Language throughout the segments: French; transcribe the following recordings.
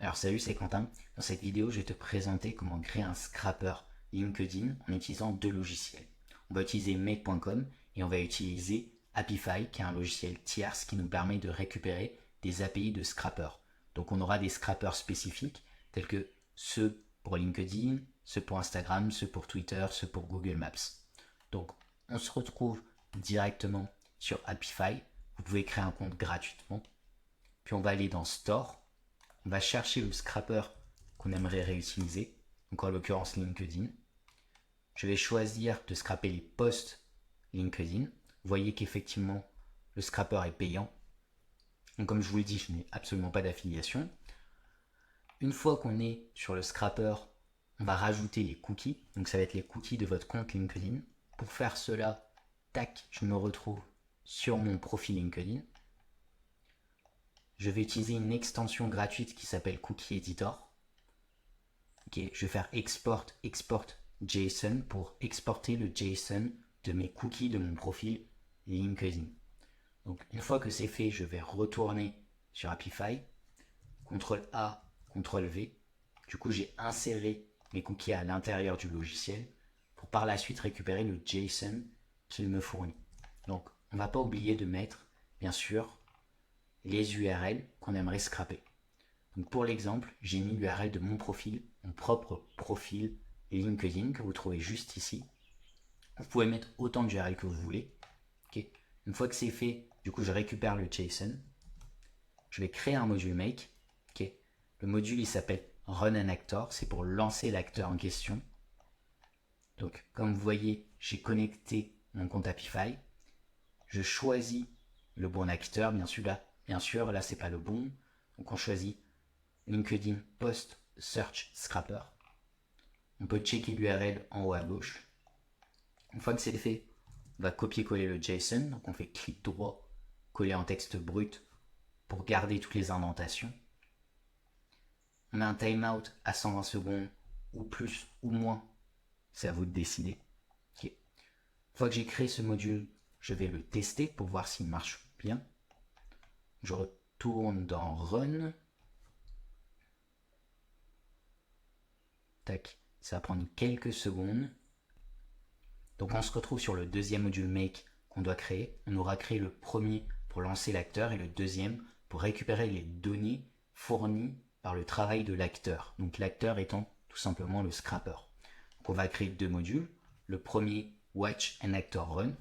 Alors salut, c'est Quentin. Dans cette vidéo, je vais te présenter comment créer un scrapper LinkedIn en utilisant deux logiciels. On va utiliser make.com et on va utiliser Apify, qui est un logiciel tierce qui nous permet de récupérer des API de scrapper. Donc on aura des scrappers spécifiques, tels que ceux pour LinkedIn, ceux pour Instagram, ceux pour Twitter, ceux pour Google Maps. Donc on se retrouve directement sur Apify. Vous pouvez créer un compte gratuitement. Puis on va aller dans Store. On va chercher le scrapper qu'on aimerait réutiliser, donc en l'occurrence LinkedIn. Je vais choisir de scraper les posts LinkedIn. Vous voyez qu'effectivement, le scrapper est payant. Donc comme je vous l'ai dit, je n'ai absolument pas d'affiliation. Une fois qu'on est sur le scrapper, on va rajouter les cookies. Donc ça va être les cookies de votre compte LinkedIn. Pour faire cela, tac, je me retrouve sur mon profil LinkedIn. Je vais utiliser une extension gratuite qui s'appelle Cookie Editor. Okay, je vais faire export JSON pour exporter le JSON de mes cookies de mon profil LinkedIn. Donc une fois que c'est fait, je vais retourner sur Apify, CTRL A, CTRL V. Du coup, j'ai inséré mes cookies à l'intérieur du logiciel pour par la suite récupérer le JSON qu'il me fournit. Donc, on ne va pas oublier de mettre, bien sûr, les URL qu'on aimerait scraper. Donc pour l'exemple, j'ai mis l'URL de mon profil, mon propre profil LinkedIn que vous trouvez juste ici. Vous pouvez mettre autant d'URL que vous voulez. Okay. Une fois que c'est fait, du coup je récupère le JSON. Je vais créer un module make. Okay. Le module il s'appelle Run an Actor, c'est pour lancer l'acteur en question. Donc comme vous voyez, j'ai connecté mon compte Apify. Je choisis le bon acteur, bien sûr là c'est pas le bon. Donc on choisit LinkedIn Post Search Scrapper. On peut checker l'URL en haut à gauche. Une fois que c'est fait, on va copier-coller le JSON. Donc on fait clic droit, coller en texte brut pour garder toutes les indentations. On met un timeout à 120 secondes ou plus ou moins. C'est à vous de décider. Okay. Une fois que j'ai créé ce module, je vais le tester pour voir s'il marche bien. Je retourne dans Run. Tac, ça va prendre quelques secondes. Donc on se retrouve sur le deuxième module make qu'on doit créer. On aura créé le premier pour lancer l'acteur et le deuxième pour récupérer les données fournies par le travail de l'acteur. Donc l'acteur étant tout simplement le scrapper. Donc on va créer deux modules. Le premier, Watch an Actor Run,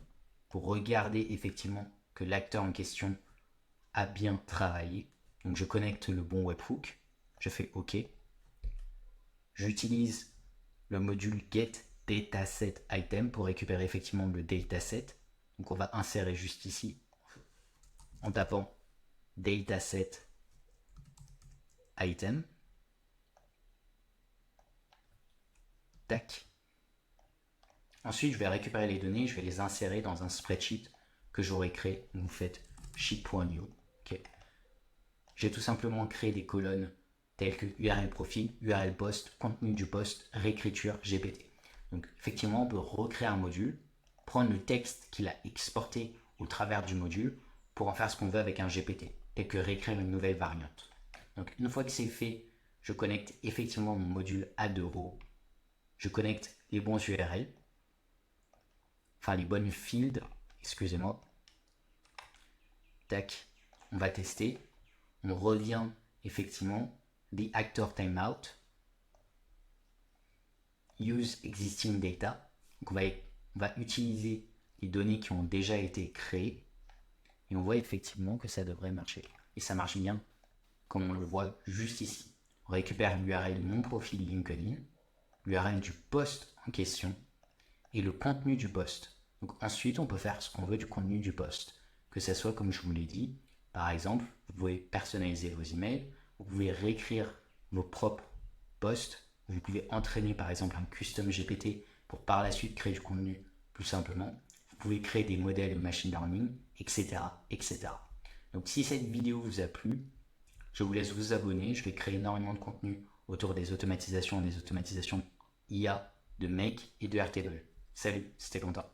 pour regarder effectivement que l'acteur en question a bien travaillé. Donc je connecte le bon webhook. Je fais OK. J'utilise le module Get Dataset Item pour récupérer effectivement le dataset. Donc on va insérer juste ici en tapant Dataset Item. Tac. Ensuite, je vais récupérer les données, je vais les insérer dans un spreadsheet que j'aurai créé. Vous faites sheet.io. Okay. J'ai tout simplement créé des colonnes telles que URL profil, URL post, contenu du post, réécriture, GPT. Donc effectivement, on peut recréer un module, prendre le texte qu'il a exporté au travers du module pour en faire ce qu'on veut avec un GPT, tel que réécrire une nouvelle variante. Donc une fois que c'est fait, je connecte effectivement mon module Add-row. Je connecte les bons URL, enfin les bonnes fields, excusez-moi. Tac, on va tester. On revient effectivement the actor timeout. Use existing data. Donc on va utiliser les données qui ont déjà été créées et on voit effectivement que ça devrait marcher. Et ça marche bien comme on le voit juste ici. On récupère l'URL de mon profil LinkedIn, l'URL du post en question et le contenu du post. Donc ensuite, on peut faire ce qu'on veut du contenu du post. Que ce soit comme je vous l'ai dit, par exemple, vous pouvez personnaliser vos emails, vous pouvez réécrire vos propres posts, vous pouvez entraîner par exemple un custom GPT pour par la suite créer du contenu plus simplement. Vous pouvez créer des modèles de machine learning, etc., etc. Donc si cette vidéo vous a plu, je vous laisse vous abonner. Je vais créer énormément de contenu autour des automatisations IA de Make et de RTW. Salut, c'était Quentin.